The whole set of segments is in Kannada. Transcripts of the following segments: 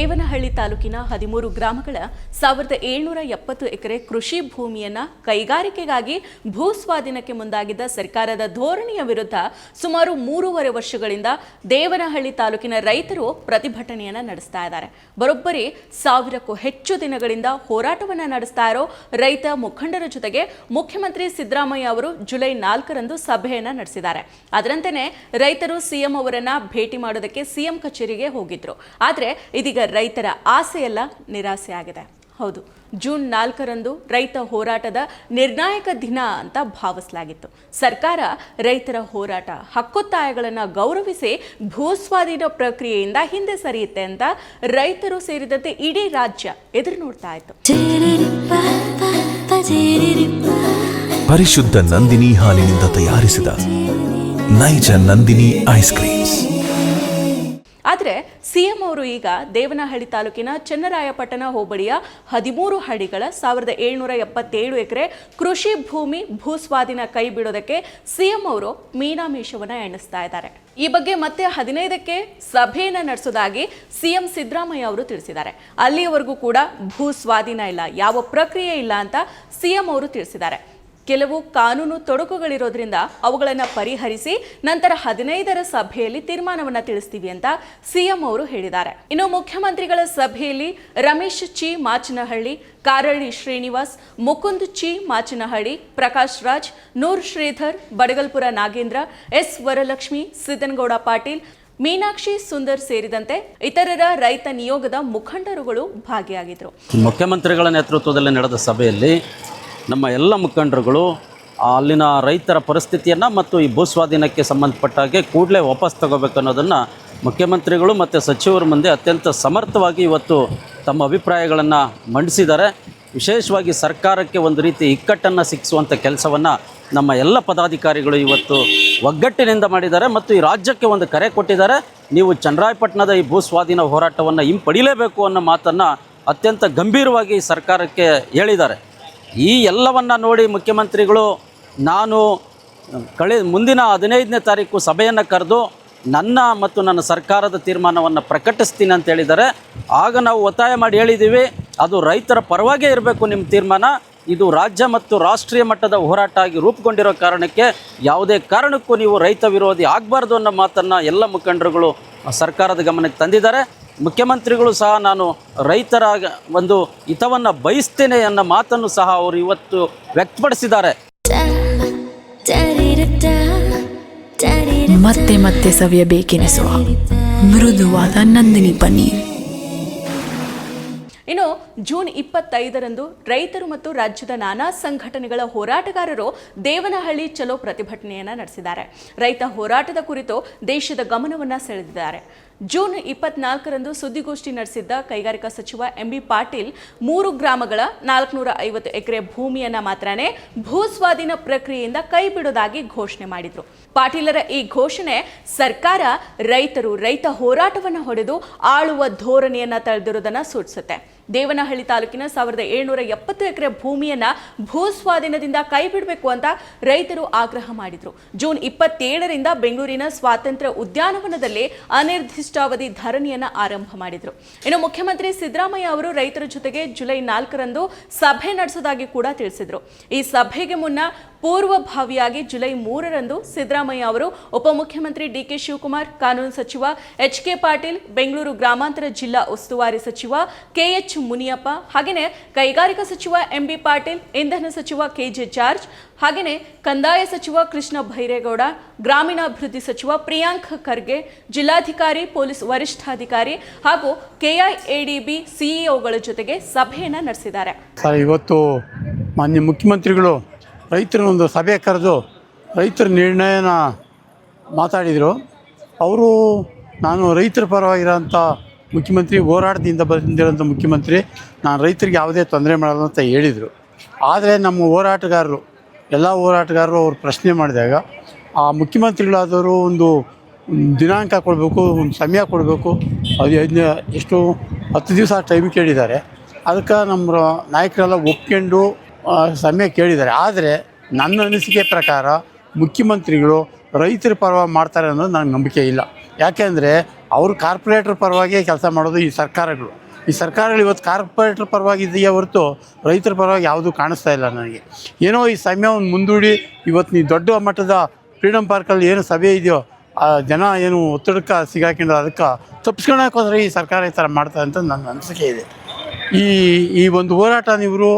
ದೇವನಹಳ್ಳಿ ತಾಲೂಕಿನ 13 ಗ್ರಾಮಗಳ 1770 ಎಕರೆ ಕೃಷಿ ಭೂಮಿಯನ್ನ ಕೈಗಾರಿಕೆಗಾಗಿ ಭೂಸ್ವಾಧೀನಕ್ಕೆ ಮುಂದಾಗಿದ್ದ ಸರ್ಕಾರದ ಧೋರಣೆಯ ವಿರುದ್ಧ ಸುಮಾರು 3.5 ವರ್ಷಗಳಿಂದ ದೇವನಹಳ್ಳಿ ತಾಲೂಕಿನ ರೈತರು ಪ್ರತಿಭಟನೆಯನ್ನ ನಡೆಸ್ತಾ ಇದ್ದಾರೆ. ಬರೋಬ್ಬರಿ 1000ಕ್ಕೂ ಹೆಚ್ಚು ದಿನಗಳಿಂದ ಹೋರಾಟವನ್ನ ನಡೆಸ್ತಾ ಇರೋ ರೈತ ಮುಖಂಡರ ಜೊತೆಗೆ ಮುಖ್ಯಮಂತ್ರಿ ಸಿದ್ದರಾಮಯ್ಯ ಅವರು ಜುಲೈ 4ರಂದು ಸಭೆಯನ್ನ ನಡೆಸಿದ್ದಾರೆ. ಅದರಂತೆಯೇ ರೈತರು ಸಿಎಂ ಅವರನ್ನ ಭೇಟಿ ಮಾಡೋದಕ್ಕೆ ಸಿಎಂ ಕಚೇರಿಗೆ ಹೋಗಿದ್ರು. ಆದರೆ ಇದೀಗ ರೈತರ ಆಸೆಯೆಲ್ಲ ನಿರಾಸೆಯಾಗಿದೆ. ಹೌದು, ಜೂನ್ 4ರಂದು ರೈತ ಹೋರಾಟದ ನಿರ್ಣಾಯಕ ದಿನ ಅಂತ ಭಾವಿಸಲಾಗಿತ್ತು. ಸರ್ಕಾರ ರೈತರ ಹೋರಾಟ ಹಕ್ಕೊತ್ತಾಯಗಳನ್ನು ಗೌರವಿಸಿ ಭೂಸ್ವಾಧೀನ ಪ್ರಕ್ರಿಯೆಯಿಂದ ಹಿಂದೆ ಸರಿಯುತ್ತೆ ಅಂತ ರೈತರು ಸೇರಿದಂತೆ ಇಡೀ ರಾಜ್ಯ ಎದುರು ನೋಡ್ತಾ ಇತ್ತು. ಪರಿಶುದ್ಧ ನಂದಿನಿ ಹಾಲಿನಿಂದ ತಯಾರಿಸಿದ ನೈಜ ನಂದಿನಿ ಐಸ್ ಕ್ರೀಮ್ಸ್. ಆದರೆ ಸಿಎಂ ಅವರು ಈಗ ದೇವನಹಳ್ಳಿ ತಾಲೂಕಿನ ಚನ್ನರಾಯಪಟ್ಟಣ ಹೋಬಳಿಯ 13 ಹಳ್ಳಿಗಳ 1777 ಎಕರೆ ಕೃಷಿ ಭೂಮಿ ಭೂಸ್ವಾಧೀನ ಕೈ ಬಿಡೋದಕ್ಕೆ ಸಿಎಂ ಅವರು ಮೀನಾಮೇಷವನ್ನ ಎಣಿಸ್ತಾ ಇದ್ದಾರೆ. ಈ ಬಗ್ಗೆ ಮತ್ತೆ 15ಕ್ಕೆ ಸಭೆಯನ್ನ ನಡೆಸೋದಾಗಿ ಸಿಎಂ ಸಿದ್ದರಾಮಯ್ಯ ಅವರು ತಿಳಿಸಿದ್ದಾರೆ. ಅಲ್ಲಿಯವರೆಗೂ ಕೂಡ ಭೂಸ್ವಾಧೀನ ಇಲ್ಲ, ಯಾವ ಪ್ರಕ್ರಿಯೆ ಇಲ್ಲ ಅಂತ ಸಿಎಂ ಅವರು ತಿಳಿಸಿದ್ದಾರೆ. ಕೆಲವು ಕಾನೂನು ತೊಡಕುಗಳಿರೋದ್ರಿಂದ ಅವುಗಳನ್ನು ಪರಿಹರಿಸಿ ನಂತರ 15ರ ಸಭೆಯಲ್ಲಿ ತೀರ್ಮಾನವನ್ನ ತಿಳಿಸ್ತೀವಿ ಅಂತ ಸಿಎಂ ಅವರು ಹೇಳಿದ್ದಾರೆ. ಇನ್ನು ಮುಖ್ಯಮಂತ್ರಿಗಳ ಸಭೆಯಲ್ಲಿ ರಮೇಶ್ ಚಿ ಮಾಚನಹಳ್ಳಿ, ಕಾರಳ್ಳಿ ಶ್ರೀನಿವಾಸ್, ಮುಕುಂದ್ ಚಿ ಮಾಚನಹಳ್ಳಿ, ಪ್ರಕಾಶ್ ರಾಜ್, ನೂರ್ ಶ್ರೀಧರ್, ಬಡಗಲ್ಪುರ ನಾಗೇಂದ್ರ, ಎಸ್ ವರಲಕ್ಷ್ಮಿ, ಸಿದ್ದನಗೌಡ ಪಾಟೀಲ್, ಮೀನಾಕ್ಷಿ ಸುಂದರ್ ಸೇರಿದಂತೆ ಇತರರ ರೈತ ನಿಯೋಗದ ಮುಖಂಡರುಗಳು ಭಾಗಿಯಾಗಿದ್ದರು. ಮುಖ್ಯಮಂತ್ರಿಗಳ ನೇತೃತ್ವದಲ್ಲಿ ನಡೆದ ಸಭೆಯಲ್ಲಿ ನಮ್ಮ ಎಲ್ಲ ಮುಖಂಡರುಗಳು ಅಲ್ಲಿನ ರೈತರ ಪರಿಸ್ಥಿತಿಯನ್ನು ಮತ್ತು ಈ ಭೂಸ್ವಾಧೀನಕ್ಕೆ ಸಂಬಂಧಪಟ್ಟಾಗೆ ಕೂಡಲೇ ವಾಪಸ್ ತಗೋಬೇಕು ಅನ್ನೋದನ್ನು ಮುಖ್ಯಮಂತ್ರಿಗಳು ಮತ್ತು ಸಚಿವರ ಮುಂದೆ ಅತ್ಯಂತ ಸಮರ್ಥವಾಗಿ ಇವತ್ತು ತಮ್ಮ ಅಭಿಪ್ರಾಯಗಳನ್ನು ಮಂಡಿಸಿದ್ದಾರೆ. ವಿಶೇಷವಾಗಿ ಸರ್ಕಾರಕ್ಕೆ ಒಂದು ರೀತಿ ಇಕ್ಕಟ್ಟನ್ನು ಸಿಕ್ಕಿಸುವಂಥ ಕೆಲಸವನ್ನು ನಮ್ಮ ಎಲ್ಲ ಪದಾಧಿಕಾರಿಗಳು ಇವತ್ತು ಒಗ್ಗಟ್ಟಿನಿಂದ ಮಾಡಿದ್ದಾರೆ ಮತ್ತು ಈ ರಾಜ್ಯಕ್ಕೆ ಒಂದು ಕರೆ ಕೊಟ್ಟಿದ್ದಾರೆ. ನೀವು ಚನ್ನರಾಯಪಟ್ಟಣದ ಈ ಭೂಸ್ವಾಧೀನ ಹೋರಾಟವನ್ನು ಹಿಂಪಡಿಲೇಬೇಕು ಅನ್ನೋ ಮಾತನ್ನು ಅತ್ಯಂತ ಗಂಭೀರವಾಗಿ ಸರ್ಕಾರಕ್ಕೆ ಹೇಳಿದ್ದಾರೆ. ಈ ಎಲ್ಲವನ್ನು ನೋಡಿ ಮುಖ್ಯಮಂತ್ರಿಗಳು ನಾನು ಮುಂದಿನ 15ನೇ ತಾರೀಕು ಸಭೆಯನ್ನು ಕರೆದು ನನ್ನ ಮತ್ತು ನನ್ನ ಸರ್ಕಾರದ ತೀರ್ಮಾನವನ್ನು ಪ್ರಕಟಿಸ್ತೀನಿ ಅಂತ ಹೇಳಿದ್ದಾರೆ. ಆಗ ನಾವು ಒತ್ತಾಯ ಮಾಡಿ ಹೇಳಿದ್ದೀವಿ, ಅದು ರೈತರ ಪರವಾಗೇ ಇರಬೇಕು ನಿಮ್ಮ ತೀರ್ಮಾನ, ಇದು ರಾಜ್ಯ ಮತ್ತು ರಾಷ್ಟ್ರೀಯ ಮಟ್ಟದ ಹೋರಾಟ ಆಗಿ ರೂಪುಗೊಂಡಿರೋ ಕಾರಣಕ್ಕೆ ಯಾವುದೇ ಕಾರಣಕ್ಕೂ ನೀವು ರೈತ ವಿರೋಧಿ ಆಗಬಾರ್ದು ಅನ್ನೋ ಮಾತನ್ನು ಎಲ್ಲ ಮುಖಂಡರುಗಳು ಸರ್ಕಾರದ ಗಮನಕ್ಕೆ ತಂದಿದ್ದಾರೆ. ಮುಖ್ಯಮಂತ್ರಿಗಳು ಸಹ ನಾನು ರೈತರ ಒಂದು ಹಿತವನ್ನು ಬಯಸ್ತೇನೆ ಅನ್ನೋ ಮಾತನ್ನು ಸಹ ಅವರು ಇವತ್ತು ವ್ಯಕ್ತಪಡಿಸಿದ್ದಾರೆ. ಮತ್ತೆ ಮತ್ತೆ ಸವಿಯಬೇಕೆನಿಸುವ ಮೃದುವಾದ ನಂದಿನಿ ಪನ್ನೀರ್. ಇನ್ನು ಜೂನ್ 25ರಂದು ರೈತರು ಮತ್ತು ರಾಜ್ಯದ ನಾನಾ ಸಂಘಟನೆಗಳ ಹೋರಾಟಗಾರರು ದೇವನಹಳ್ಳಿ ಚಲೋ ಪ್ರತಿಭಟನೆಯನ್ನ ನಡೆಸಿದ್ದಾರೆ. ರೈತ ಹೋರಾಟದ ಕುರಿತು ದೇಶದ ಗಮನವನ್ನ ಸೆಳೆದಿದ್ದಾರೆ. ಜೂನ್ 24ರಂದು ಸುದ್ದಿಗೋಷ್ಠಿ ನಡೆಸಿದ್ದ ಕೈಗಾರಿಕಾ ಸಚಿವ ಎಂಬಿ ಪಾಟೀಲ್ 3 ಗ್ರಾಮಗಳ 450 ಎಕರೆ ಭೂಮಿಯನ್ನ ಮಾತ್ರನೇ ಭೂಸ್ವಾಧೀನ ಪ್ರಕ್ರಿಯೆಯಿಂದ ಕೈ ಬಿಡೋದಾಗಿ ಘೋಷಣೆ ಮಾಡಿದ್ರು. ಪಾಟೀಲರ ಈ ಘೋಷಣೆ ಸರ್ಕಾರ ರೈತ ಹೋರಾಟವನ್ನು ಹೊಡೆದು ಆಳುವ ಧೋರಣೆಯನ್ನ ತಳೆದಿರುವುದನ್ನು ಸೂಚಿಸುತ್ತೆ. ದೇವನಹಳ್ಳಿ ತಾಲೂಕಿನ 1770 ಎಕರೆ ಭೂಮಿಯನ್ನ ಭೂಸ್ವಾಧೀನದಿಂದ ಕೈ ಬಿಡಬೇಕು ಅಂತ ರೈತರು ಆಗ್ರಹ ಮಾಡಿದ್ರು. ಜೂನ್ 27ರಿಂದ ಬೆಂಗಳೂರಿನ ಸ್ವಾತಂತ್ರ್ಯ ಉದ್ಯಾನವನದಲ್ಲಿ ಅನಿರ್ದಿಷ್ಟಾವಧಿ ಧರಣಿಯನ್ನ ಆರಂಭ ಮಾಡಿದ್ರು. ಇನ್ನು ಮುಖ್ಯಮಂತ್ರಿ ಸಿದ್ದರಾಮಯ್ಯ ಅವರು ರೈತರ ಜೊತೆಗೆ ಜುಲೈ 4ರಂದು ಸಭೆ ನಡೆಸೋದಾಗಿ ಕೂಡ ತಿಳಿಸಿದ್ರು. ಈ ಸಭೆಗೆ ಮುನ್ನ ಪೂರ್ವಭಾವಿಯಾಗಿ ಜುಲೈ 3ರಂದು ಸಿದ್ದರಾಮಯ್ಯ ಅವರು ಉಪಮುಖ್ಯಮಂತ್ರಿ ಡಿಕೆ ಶಿವಕುಮಾರ್, ಕಾನೂನು ಸಚಿವ ಎಚ್.ಕೆ. ಪಾಟೀಲ್, ಬೆಂಗಳೂರು ಗ್ರಾಮಾಂತರ ಜಿಲ್ಲಾ ಉಸ್ತುವಾರಿ ಸಚಿವ ಕೆ.ಎಚ್. ಮುನಿಯಪ್ಪ, ಹಾಗೆಯೇ ಕೈಗಾರಿಕಾ ಸಚಿವ ಎಂಬಿ ಪಾಟೀಲ್, ಇಂಧನ ಸಚಿವ ಕೆ.ಜೆ. ಜಾರ್ಜ್, ಹಾಗೆಯೇ ಕಂದಾಯ ಸಚಿವ ಕೃಷ್ಣ ಭೈರೇಗೌಡ, ಗ್ರಾಮೀಣಾಭಿವೃದ್ಧಿ ಸಚಿವ ಪ್ರಿಯಾಂಕ್ ಖರ್ಗೆ, ಜಿಲ್ಲಾಧಿಕಾರಿ, ಪೊಲೀಸ್ ವರಿಷ್ಠಾಧಿಕಾರಿ ಹಾಗೂ ಕೆಐಎಡಿಬಿ ಸಿಇಒಗಳ ಜೊತೆಗೆ ಸಭೆಯನ್ನು ನಡೆಸಿದ್ದಾರೆ. ಇವತ್ತು ಮಾನ್ಯ ಮುಖ್ಯಮಂತ್ರಿಗಳು ರೈತರನ್ನೊಂದು ಸಭೆ ಕರೆದು ರೈತರ ನಿರ್ಣಯನ ಮಾತಾಡಿದರು. ಅವರು ನಾನು ರೈತರ ಪರವಾಗಿರೋಂಥ ಮುಖ್ಯಮಂತ್ರಿ, ಹೋರಾಟದಿಂದ ಬಂದಿರೋಂಥ ಮುಖ್ಯಮಂತ್ರಿ, ನಾನು ರೈತರಿಗೆ ಯಾವುದೇ ತೊಂದರೆ ಮಾಡಲ್ಲ ಅಂತ ಹೇಳಿದರು. ಆದರೆ ನಮ್ಮ ಎಲ್ಲ ಹೋರಾಟಗಾರರು ಅವ್ರು ಪ್ರಶ್ನೆ ಮಾಡಿದಾಗ ಆ ಮುಖ್ಯಮಂತ್ರಿಗಳಾದವರು ಒಂದು ದಿನಾಂಕ ಕೊಡಬೇಕು, ಒಂದು ಸಮಯ ಕೊಡಬೇಕು, ಅದು ಎಷ್ಟು 10 ದಿವಸ ಟೈಮ್ ಕೇಳಿದ್ದಾರೆ. ಅದಕ್ಕೆ ನಮ್ಮ ನಾಯಕರೆಲ್ಲ ಒಪ್ಕೊಂಡು ಸಮಯ ಕೇಳಿದ್ದಾರೆ. ಆದರೆ ನನ್ನ ಅನಿಸಿಕೆ ಪ್ರಕಾರ ಮುಖ್ಯಮಂತ್ರಿಗಳು ರೈತರ ಪರವಾಗಿ ಮಾಡ್ತಾರೆ ಅನ್ನೋದು ನನಗೆ ನಂಬಿಕೆ ಇಲ್ಲ. ಯಾಕೆಂದರೆ ಅವರು ಕಾರ್ಪೊರೇಟ್ರ್ ಪರವಾಗಿಯೇ ಕೆಲಸ ಮಾಡೋದು ಈ ಸರ್ಕಾರಗಳು ಇವತ್ತು ಕಾರ್ಪೊರೇಟ್ರ್ ಪರವಾಗಿ ಇದೆಯೇ ಹೊರತು ರೈತರ ಪರವಾಗಿ ಯಾವುದೂ ಕಾಣಿಸ್ತಾ ಇಲ್ಲ ನನಗೆ. ಏನೋ ಈ ಸಮಯವನ್ನು ಮುಂದೂಡಿ ಇವತ್ತು ನೀವು ದೊಡ್ಡ ಮಟ್ಟದ ಫ್ರೀಡಮ್ ಪಾರ್ಕಲ್ಲಿ ಏನು ಸಭೆ ಇದೆಯೋ ಆ ಜನ ಏನು ಒತ್ತಡಕ್ಕೆ ಸಿಗಾಕೊಂಡು ಅದಕ್ಕೆ ತಪ್ಪಿಸ್ಕೊಳಕ್ಕೋದ್ರೆ ಈ ಸರ್ಕಾರ ಈ ಥರ ಮಾಡ್ತಾರೆ ಅಂತ ನನ್ನ ಅನಿಸಿಕೆ ಇದೆ. ಈ ಒಂದು ಹೋರಾಟ ನೀವು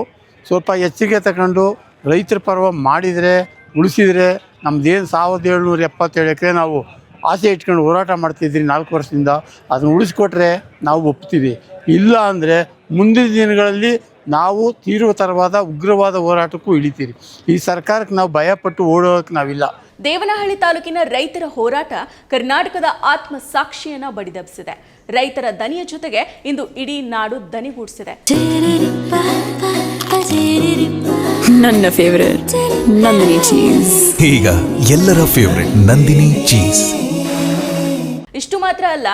ಸ್ವಲ್ಪ ಎಚ್ಚರಿಕೆ ತಗೊಂಡು ರೈತರ ಪರವಾಗಿ ಮಾಡಿದರೆ ಉಳಿಸಿದರೆ ನಮ್ಮದೇನು 1777 ಎಕರೆ ನಾವು ಆಸೆ ಇಟ್ಕೊಂಡು ಹೋರಾಟ ಮಾಡ್ತಿದ್ರಿ 4 ವರ್ಷದಿಂದ, ಅದನ್ನು ಉಳಿಸ್ಕೊಟ್ರೆ ನಾವು ಒಪ್ತೀವಿ. ಇಲ್ಲ ಅಂದರೆ ಮುಂದಿನ ದಿನಗಳಲ್ಲಿ ನಾವು ತೀವ್ರತರವಾದ ಉಗ್ರವಾದ ಹೋರಾಟಕ್ಕೂ ಇಳಿತೀರಿ. ಈ ಸರ್ಕಾರಕ್ಕೆ ನಾವು ಭಯಪಟ್ಟು ಓಡೋಕ್ಕೆ ನಾವಿಲ್ಲ. ದೇವನಹಳ್ಳಿ ತಾಲೂಕಿನ ರೈತರ ಹೋರಾಟ ಕರ್ನಾಟಕದ ಆತ್ಮ ಸಾಕ್ಷಿಯನ್ನ ಬಡಿದೆಬ್ಬಿಸಿದೆ. ರೈತರ ದನಿಯ ಜೊತೆಗೆ ಇಂದು ಇಡೀ ನಾಡು ದನಿಗೂಡಿಸಿದೆ. ನನ್ನ ಫೇವರೇಟ್ ನಂದಿನಿ ಚೀಸ್. ಈಗ ಎಲ್ಲರ ಫೇವರೇಟ್ ನಂದಿನಿ ಚೀಸ್. ಇಷ್ಟು ಮಾತ್ರ ಅಲ್ಲ,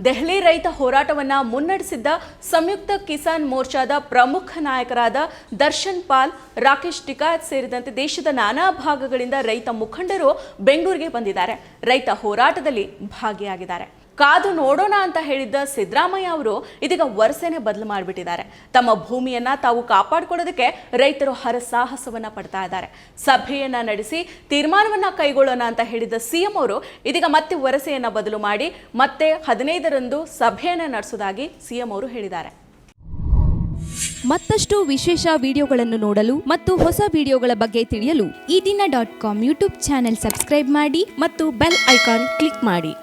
ದೆಹಲಿ ರೈತ ಹೋರಾಟವನ್ನ ಮುನ್ನಡೆಸಿದ್ದ ಸಂಯುಕ್ತ ಕಿಸಾನ್ ಮೋರ್ಚಾದ ಪ್ರಮುಖ ನಾಯಕರಾದ ದರ್ಶನ್ ಪಾಲ್, ರಾಕೇಶ್ ಟಿಕಾಯತ್ ಸೇರಿದಂತೆ ದೇಶದ ನಾನಾ ಭಾಗಗಳಿಂದ ರೈತ ಮುಖಂಡರು ಬೆಂಗಳೂರಿಗೆ ಬಂದಿದ್ದಾರೆ. ರೈತ ಹೋರಾಟದಲ್ಲಿ ಭಾಗಿಯಾಗಿದ್ದಾರೆ. ಕಾದು ನೋಡೋಣ ಅಂತ ಹೇಳಿದ್ದ ಸಿದ್ದರಾಮಯ್ಯ ಅವರು ಇದೀಗ ವರಸೆನೆ ಬದಲು ಮಾಡಿಬಿಟ್ಟಿದ್ದಾರೆ. ತಮ್ಮ ಭೂಮಿಯನ್ನ ತಾವು ಕಾಪಾಡಿಕೊಳ್ಳೋದಕ್ಕೆ ರೈತರು ಹರಸಾಹಸವನ್ನ ಪಡ್ತಾ ಇದ್ದಾರೆ. ಸಭೆಯನ್ನ ನಡೆಸಿ ತೀರ್ಮಾನವನ್ನ ಕೈಗೊಳ್ಳೋಣ ಅಂತ ಹೇಳಿದ್ದ ಸಿಎಂ ಅವರು ಇದೀಗ ಮತ್ತೆ ವರಸೆಯನ್ನ ಬದಲು ಮಾಡಿ ಮತ್ತೆ 15ರಂದು ಸಭೆಯನ್ನ ನಡೆಸುವುದಾಗಿ ಸಿಎಂ ಅವರು ಹೇಳಿದ್ದಾರೆ. ಮತ್ತಷ್ಟು ವಿಶೇಷ ವಿಡಿಯೋಗಳನ್ನು ನೋಡಲು ಮತ್ತು ಹೊಸ ವಿಡಿಯೋಗಳ ಬಗ್ಗೆ ತಿಳಿಯಲು ಈ ದಿನ .com ಯೂಟ್ಯೂಬ್ ಚಾನೆಲ್ ಸಬ್ಸ್ಕ್ರೈಬ್ ಮಾಡಿ ಮತ್ತು ಬೆಲ್ ಐಕಾನ್ ಕ್ಲಿಕ್ ಮಾಡಿ.